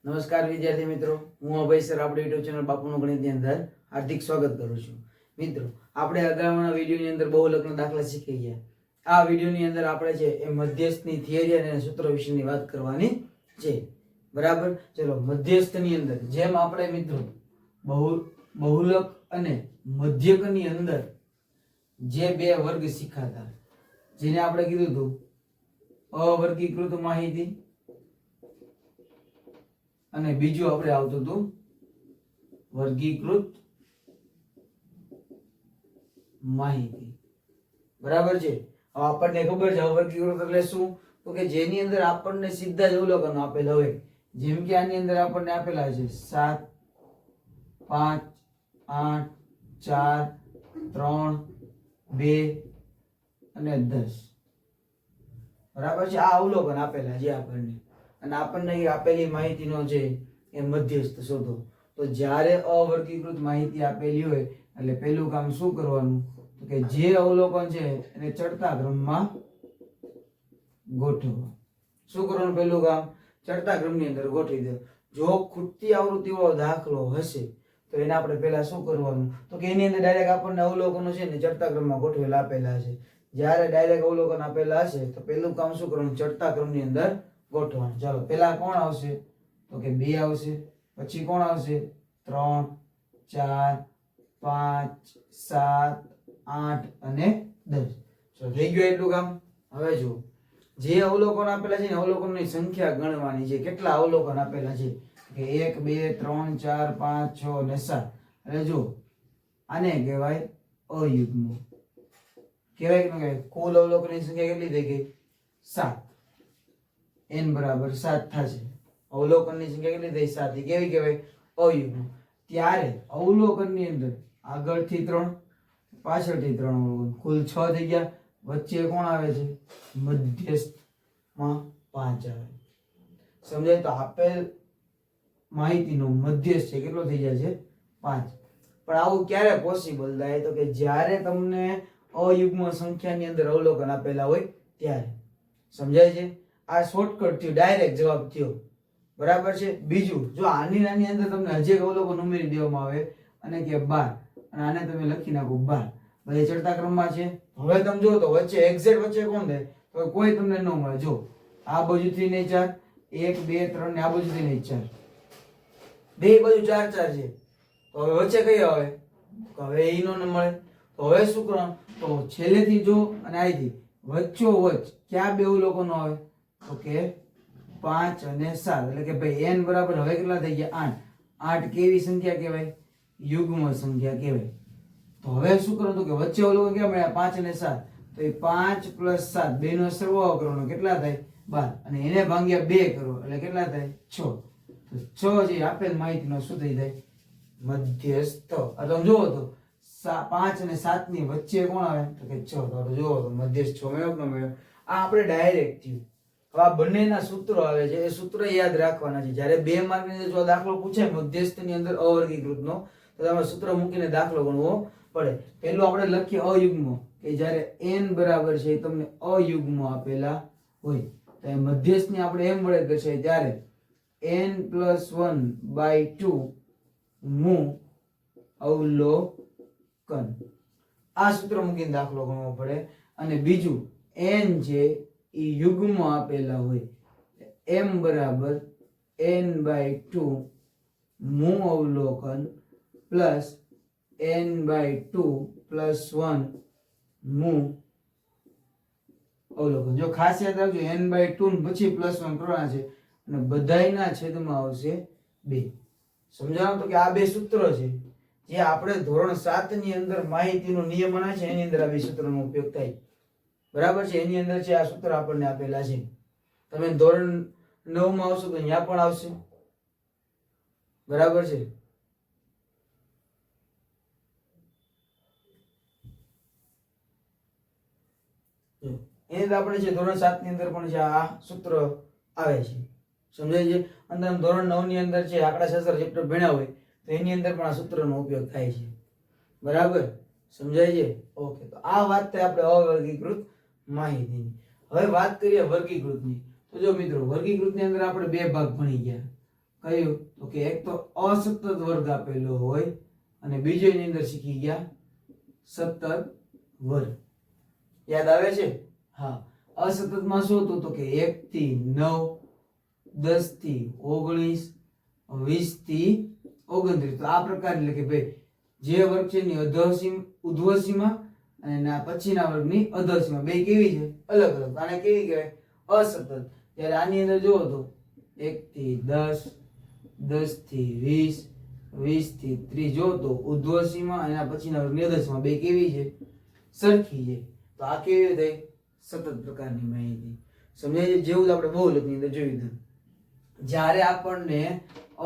નમસ્કાર વિદ્યાર્થી મિત્રો, હું અભય સર આપણી યુટ્યુબ ચેનલ બાપુનું ગણિતની અંદર હાર્દિક સ્વાગત કરું છું. મિત્રો, આપણે અગાઉના વિડીયોની અંદર બહુલકના દાખલા શીખી ગયા. આ વિડીયોની અંદર આપણે છે એ મધ્યસ્થની થિયરી અને સૂત્ર વિશેની વાત કરવાની છે. બરાબર? ચલો, મધ્યસ્થની અંદર જેમ આપણે મિત્રો બહુલક અને મધ્યકની અંદર જે બે વર્ગ શીખાતા, જેને આપણે કીધું હતું અવર્ગીકૃત માહિતી અને બીજું આપણે આવતું હતું વર્ગીકૃત માહિતી. બરાબર છે? હવે આપણને ખબર છે અવર્ગીકૃત એટલે શું, તો કે જેની અંદર આપણને સીધા જ અવલોકનો આપેલા હોય. જેમ કે આની અંદર આપણને આપેલા છે 7, 5, 8, 4, 3, 2 અને 10. બરાબર છે? આ અવલોકન આપેલા છે આપણને, અને આપણને આપેલી માહિતીનો છે એ મધ્યસ્થ શોધો. તો જ્યારે અવર્ગીકૃત માહિતી આપેલી હોય એટલે પહેલું કામ શું કરવાનું, તો કે જે અવલોકન છે એને ચડતા ક્રમમાં ગોઠવવા. શું કરવાનું? પહેલું કામ ચડતા ક્રમની અંદર ગોઠવી દો. જો ખૂટતી આવૃત્તિવાળો દાખલો હશે તો એને આપણે પહેલા શું કરવાનું, તો કે એની અંદર ડાયરેક્ટ આપણને અવલોકનો છે ને ચડતા ક્રમમાં ગોઠવેલા આપેલા છે. જ્યારે ડાયરેક્ટ અવલોકન આપેલા હશે તો પહેલું કામ શું કરવાનું, ચડતા ક્રમની અંદર ગોઠવવાનું. ચાલો, પહેલા કોણ આવશે, તો કે 2 આવશે. પછી કોણ આવશે, 3, 4, 5, 7, 8 અને 10. ચલો, થઈ ગયું એટલું કામ. હવે જો જે અવલોકન આપેલા છે ને અવલોકનની સંખ્યા ગણવાની છે. કેટલા અવલોકન આપેલા છે કે 1, 2, 3, 4, 5, 6 અને 7. એટલે જો આને કહેવાય અયુગ્મ. કહેવાય કે ન કહેવાય? કુલ અવલોકનની સંખ્યા કેટલી થઈ ગઈ? 7. n બરાબર 7 થશે. અવલોકનની સંખ્યા કેટલી થઈ? 7. એ કેવી કહેવાય? અયુગ્મ. ત્યારે અવલોકનની અંદર આગળથી 3, પાછળથી 3 અવલોકન, કુલ 6 થઈ ગયા. વચ્ચે કોણ આવે છે? મધ્યસ્થમાં 5 આવે. સમજાય? તો આપેલ માહિતીનો મધ્યસ્થ છે કેટલો થઈ જાય છે? 5. પણ આવું ક્યારે પોસિબલ થાય, તો કે જ્યારે તમને અયુગ્મ સંખ્યાની અંદર અવલોકન આપેલા હોય ત્યારે. સમજાય છે? આ શોર્ટકટ થયો, ડાયરેક્ટ જવાબ થયો. બરાબર છે? બીજું, જો આની અંદર તમને હજી એક અવલોકન ઉમેરી દેવામાં આવે અને કે 12, અને આને તમે લખી નાખો 12, બધા ચડતા ક્રમમાં છે. હવે તમે જો તો વચ્ચે એક્ઝેક્ટ વચ્ચે કોણ થાય, તો કોઈ તમને ન મળે. જો આ બાજુથી નહીં 4, 1, 2, 3 ને આ બાજુથી નહીં 4, બે બાજુ 4, 4 છે. તો હવે વચ્ચે કઈ આવે? તો હવે ઈ નો મળે. તો હવે શું કરવાનું, તો છેલ્લેથી જો અને અહીંથી વચ્ચો વચ્ચ ક્યાં બે અવલોકનો આવે, તો કે 5 અને 7. એટલે કે ભાઈ n બરાબર હવે કેટલા થઈ ગયા? 8. 8 કેવી સંખ્યા કહેવાય? યુગ્મ સંખ્યા કહેવાય. તો હવે શું કરવાનું, તો કે વચ્ચે અવલોકન ક્યાં મળ્યા? 5 અને 7. તો એ 5 + 7 બેનો સરવાળો કરવાનો, કેટલા થાય? 12. અને એને ભાગ્યા 2 કરો એટલે કેટલા થાય? 6. તો 6 જે આપેલ માહિતીનો શું થઈ જાય? મધ્યસ્થ. આ તમે જોવો તો 5 અને 7 ની વચ્ચે કોણ આવે, તો કે 6. તો જોવો તો મધ્યસ્થ 6 મેળવ્યો કે ન મેળવ્યો? આ આપણે ડાયરેક્ટ થયું. હવે આ બંનેના સૂત્રો આવે છે, એ સૂત્ર યાદ રાખવાના છે. જ્યારે 2 માર્કની અંદર જો દાખલો પૂછાય મધ્યસ્થની અંદર અવર્ગીકૃતનો, તો તમારે સૂત્ર મૂકીને દાખલો ગણવો પડે. પહેલું આપણે લખીએ અયુગ્મ, કે જ્યારે n બરાબર છે તમને અયુગ્મ આપેલા હોય તો એ મધ્યસ્થની આપણે એમ વડે દર્શાવીએ ત્યારે n+1/2 મુ અવલોકન. આ સૂત્ર મૂકીને દાખલો ગણવો પડે. અને બીજું, n છે એ યુગ્મ આપેલા હોય, m બરાબર n/2 મુ અવલોકન પ્લસ n/2 + 1 મુ અવલોકન. જો ખાસ યાદ રાખજો, n/2 ને પછી +1 કરવાના છે અને બધાયના છેદમાં આવશે 2. સમજાણું? તો કે આ બે સૂત્રો છે જે આપણે ધોરણ 7 ની અંદર માહિતીનો નિયમન છે એની અંદર આ બે સૂત્રોનો ઉપયોગ થાય. બરાબર છે? એની અંદર છે આ સૂત્ર આપણને આપેલા છે. તમે ધોરણ 9 માં આવશો તો અહીંયા પણ આવશે. બરાબર છે? એની અંદર આપણે છે ધોરણ 7 ની અંદર પણ છે આ સૂત્ર આવે છે. સમજાય છે? અંદર ધોરણ 9 ની અંદર છે આંકડાશાસ્ત્ર ચેપ્ટર ભણ્યા હોય તો એની અંદર પણ આ સૂત્રનો ઉપયોગ થાય છે. બરાબર? સમજાય છે? ઓકે. તો આ વાત થાય આપણે અવર્ગીકૃત માહિતીની. હવે વાત કરીએ વર્ગીકૃતની. તો જો મિત્રો, વર્ગીકૃતની અંદર આપણે બે ભાગ ભણી ગયા. કયું તો કે એક તો અસતત વર્ગ આપેલો હોય અને બીજો એની અંદર શીખી ગયા સતત વર્ગ. યાદ આવે છે? હા. અસતતમાં શું હતું તો કે 1 થી 9, 10 થી 19, 20 થી 29. તો આ પ્રકાર એટલે કે ભાઈ જે વર્ગ છે એની અધઃસીમ ઉધ્વસીમા અને એના પછીના વર્ગની અધઃસીમા બે કેવી છે? અલગ અલગ. આને કેવી કહેવાય? અસતત. જ્યારે આની અંદર જુઓ તો 1 થી 10, 10 થી 20, 20 થી 30 જો તો ઉધ્વસીમા અને એના પછીના વર્ગની અધઃસીમા બે કેવી છે? સરખી છે. તો આ કેવી થઈ? સતત પ્રકારની માહિતી. સમજાય છે? જેવું આપણે બહુલકની અંદર જોયું હતું. જ્યારે આપણને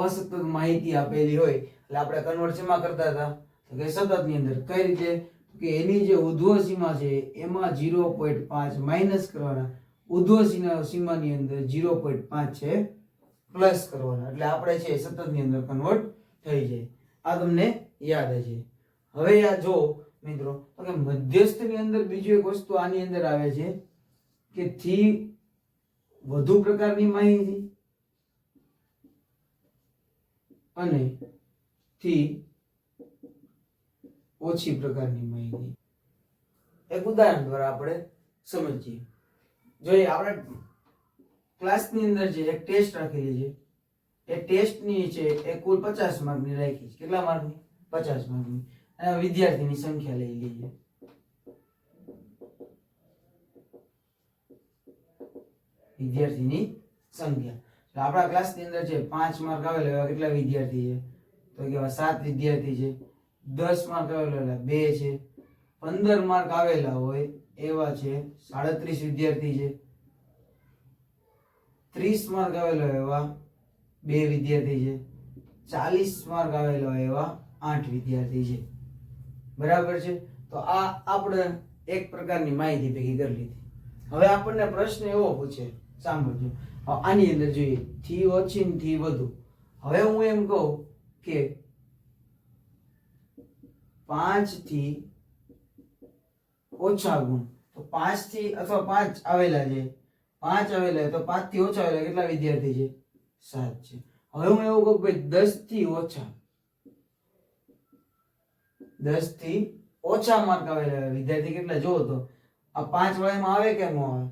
અસતત માહિતી આપેલી હોય એટલે આપણે કન્વર્ટ શેમાં કરતા હતા તો કે સતત ની અંદર. કઈ રીતે? કે એની જે ઉધ્વ સીમા છે એમાં 0.5 માઇનસ કરવાના, ઉધ્વ સીમાની અંદર 0.5 છે પ્લસ કરવાના, એટલે આપણે છે સતત ની અંદર કન્વર્ટ થઈ જાય. આ તમને યાદ હશે. હવે આ જો મિત્રો તો કે મધ્યસ્થ ની અંદર બીજું એક વસ્તુ આની અંદર આવે છે કે થી વધુ પ્રકારની માહિતી અને થી ઓછી પ્રકારની માહિતી. એક ઉદાહરણ દ્વારા આપણે સમજીએ. જોઈએ આપણે ક્લાસની અંદર જે એક ટેસ્ટ રાખેલી છે એ ટેસ્ટની છે એ કુલ 50 માર્કની રાખી છે. કેટલા માર્કની? 50 માર્કની. અને વિદ્યાર્થીની સંખ્યા લઈ લઈએ. વિદ્યાર્થીની સંખ્યા આપણા ક્લાસની અંદર છે 5 માર્ક આવેલા એવા કેટલા વિદ્યાર્થી છે? તો કેવા 7 વિદ્યાર્થી છે. 10 માર્ક આવેલા 2 છે. 15 માર્ક આવેલા હોય એવા છે 37 વિદ્યાર્થી છે. 30 માર્ક આવેલા એવા 2 વિદ્યાર્થી છે. 40 માર્ક આવેલા એવા 8 વિદ્યાર્થી છે. બરાબર છે? તો આ આપણે એક પ્રકારની માહિતી ભેગી કરી લીધી. હવે આપણને પ્રશ્ન એવો પૂછે, સાંભળજો. આની અંદર જોઈએ થી ઓછી ને થી વધુ. હવે હું એમ કહું કે 5 થી ઓછા ગુણ, તો 5 થી અથવા 5 આવેલા છે, 5 આવેલા તો 5 થી ઓછા આવેલા કેટલા વિદ્યાર્થી છે? 7 છે. હવે હું એવું કહું ભાઈ 10 થી ઓછા, 10 થી ઓછા માર્ક આવેલા વિદ્યાર્થી કેટલા? જોવો તો આ 5 વાળામાં આવે કે ન આવે?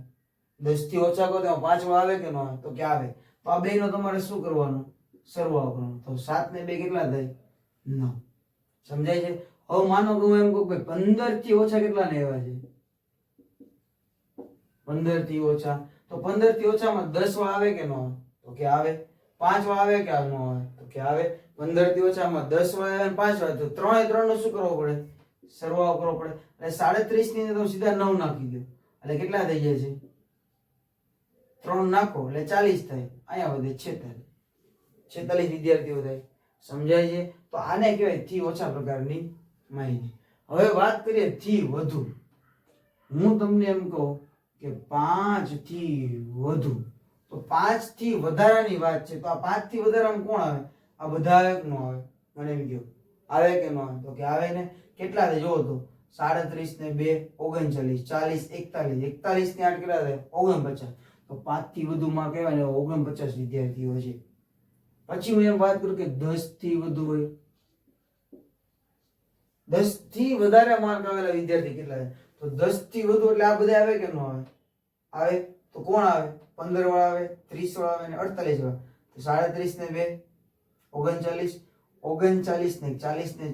10 થી ઓછા કહો તો 5 વાળા આવે કે ન આવે? તો કે આવે. તો આ બેનો તમારે શું કરવાનું? સરવાળો કરવાનો. તો 7 ને 2 કેટલા થાય? 9. સમજાય છે? હવે માનો કે હું એમ કહું કે 15 થી ઓછા કેટલા ને એવા છે? 15 થી ઓછા, તો 15 થી ઓછામાં 10 વાળા આવે કે ન આવે? તો કે આવે. 5 વાળા આવે કે ન આવે? તો કે આવે. 15 થી ઓછામાં 10 વાળા આવે અને 5 વાળા, તો 3 એ 3 નો શું કરવો પડે? સરવાળો કરવો પડે. એટલે 37 ની અંદર તમે સીધા 9 નાખી દો એટલે કેટલા થઈ જાય છે? 3 નાખો એટલે 40 થાય. અહીંયા વધે 46 વિદ્યાર્થીઓ થાય. સમજાય છે? તો આને કહેવાય થી ઓછા પ્રકારની માહિતી. હવે વાત કરીએ થી વધુ. હું તમને એમ કહું કે 5 થી વધુ, તો 5 થી વધારાની વાત છે. તો આ 5 થી વધારામાં કોણ આવે? આ બધા આવે કે ન આવે? મને એમ કહો આવે કે ન આવે? તો કે આવે ને. કેટલા થાય જોવો તો 37 ને 2 39, 40 41, 41 ને 8 કેટલા થાય? 49. તો 5 થી વધુ માં કહેવાય ને 49 વિદ્યાર્થીઓ છે. પછી હું એમ વાત કરું કે 10 થી વધુ હોય, 10 થી વધારે માર્ક આવેલા વિદ્યાર્થી કેટલા છે? તો 10 થી વધુ એટલે આ બધા આવે કે ન આવે? આવે. તો કોણ આવે? 15 વાળા આવે, 30 વાળા આવે અને 48 વાળા. તો 37 ને 2 39, 39 ને 40 ને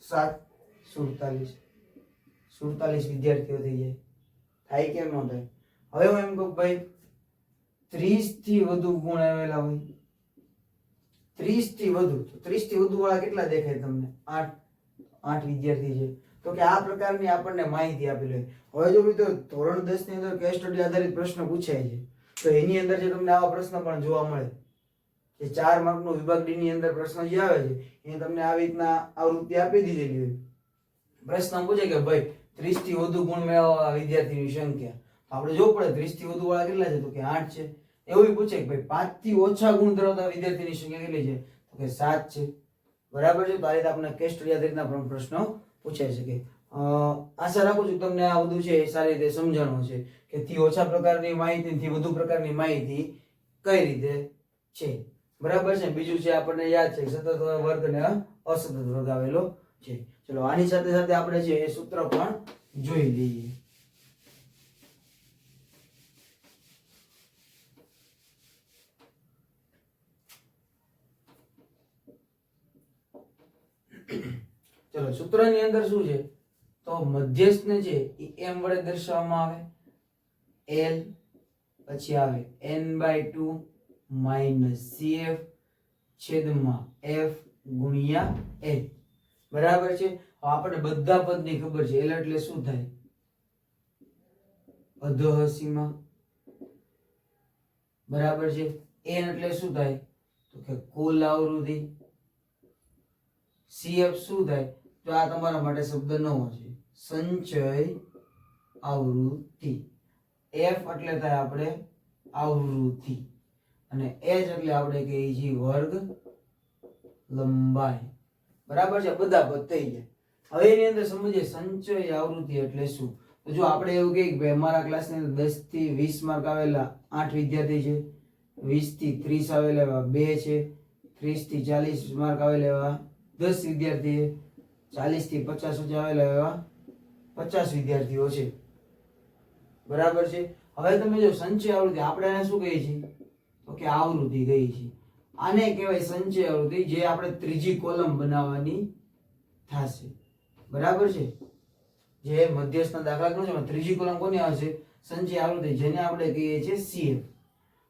7 47, 47 વિદ્યાર્થીઓ થઈ જાય. થાય કેમ ન થાય? હવે હું એમ કહું ભાઈ 30 થી વધુ ગુણ આવેલા હોય, 30 થી વધુ, તો 30 થી વધુ વાળા કેટલા દેખાય તમને? 8 વિદ્યાર્થી છે. તો કે આ પ્રકારની આપણને માહિતી આપેલી હોય. હવે જો મિત્રો ધોરણ 10 ની અંદર કેસ સ્ટડી આધારિત પ્રશ્ન પૂછાય છે તો એની અંદર જે તમને આવા પ્રશ્ન પણ જોવા મળે કે 4 માર્ક નો વિભાગ ડી ની અંદર પ્રશ્ન જે આવે છે એ તમને આવી રીતના આવૃત્તિ આપી દીધેલી હોય. પ્રશ્ન પૂછે કે ભાઈ 30 થી વધુ ગુણ મેળવવા વિદ્યાર્થીની સંખ્યા. આપણે જોવું પડે 30 થી વધુ વાળા કેટલા છે? તો કે 8 છે. એવું પૂછે કે ભાઈ 5 થી ઓછા ગુણ ધરાવતા વિદ્યાર્થીની સંખ્યા કેટલી છે? તો કે 7 છે. બરાબર છે? તો આ રીતે આપણે કેસ સ્ટડી આધારિતના પણ પ્રશ્નો પૂછાઈ શકે. આશા રાખું છું તમને આ બધું છે એ સારી રીતે સમજાણું છે કે થી ઓછા પ્રકારની માહિતી થી વધુ પ્રકારની માહિતી કઈ રીતે છે. બરાબર છે. બીજું છે આપણને યાદ છે સતત વર્ગ અને અસતત વર્ગ આવેલો છે. ચલો આની સાથે સાથે આપણે છે એ સૂત્ર પણ જોઈ લઈએ. ચલો સૂત્રની અંદર શું છે તો મધ્યસ્થને છે એ m વડે દર્શાવવામાં આવે. l પછી આવે n/2 CF છેદમાં f ગુણ્યા l. બરાબર છે. આપણે બધા પદની ખબર છે. l એટલે શું થાય? અધઃ સીમા. બરાબર છે. n એટલે શું થાય તો કે કુલ આવૃત્તિ. CF શું થાય તો આ તમારા માટે શબ્દ નવો છે, સંચય આવૃત્તિ. f એટલે થાય આપણે આવૃત્તિ અને h એટલે આપણે કહીએ છીએ વર્ગ લંબાઈ. બરાબર છે. બધા પદ થઈ ગયા. હવે એની અંદર સમજીએ સંચય આવૃત્તિ એટલે શું. તો જો આપણે એવું કહીએ કે ભાઈ અમારા ક્લાસની અંદર 10 થી 20 માર્ક આવેલા 8 વિદ્યાર્થી છે, 20 થી 30 આવેલા એવા 2 છે, 30 થી 40 માર્ક આવેલા એવા 10 વિદ્યાર્થી છે, 40 થી 50 સુધી આવેલા એવા 50 વિદ્યાર્થીઓ છે. બરાબર છે. હવે તમે જો સંચય આવૃત્તિ આપણે આને શું કહીએ છીએ તો કે આવૃત્તિ કહીએ છીએ. આને કહેવાય સંચય આવૃત્તિ, જે આપણે ત્રીજી કોલમ બનાવવાની થશે. બરાબર છે. જે મધ્યસ્થના દાખલા ગણો છે ત્રીજી કોલમ કોની આવશે? સંચય આવૃત્તિ, જેને આપણે કહીએ છીએ CF.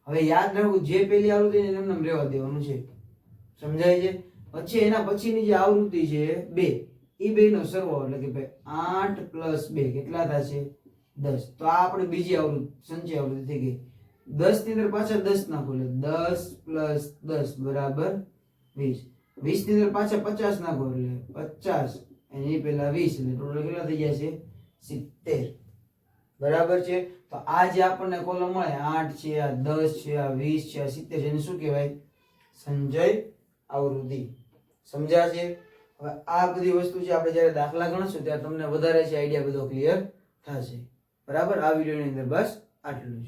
હવે યાદ રાખવું જે પહેલી આવૃત્તિ એને એમને રહેવા દેવાનું છે. સમજાય છે? પછી એના પછીની જે આવૃત્તિ છે 2, એ બેનો સરવાળો એટલે કે ભાઈ 8 + 2 કેટલા થશે? 10. તો આ આપણે બીજી આવૃત્તિ સંચય આવૃત્તિ થઈ ગઈ. 10 ની અંદર પાછા 10 નાખો એટલે 10 + 10 બરાબર 20. 20 ની અંદર પાછા 50 નાખો એટલે 50 એની પહેલા 20 એટલે ટોટલ કેટલા થઈ જશે? 70. બરાબર છે. તો આ જે આપણને કોલમ મળે 8 છે, આ 10 છે, આ 20 છે, આ 70 છે, એને શું કહેવાય? સંચય આવૃત્તિ. સમજાશે? હવે આ બધી વસ્તુ છે આપણે જ્યારે દાખલા ગણશું ત્યારે તમને વધારે છે આઈડિયા બધો ક્લિયર થશે. બરાબર. આ વિડિયોની અંદર બસ આટલું જ.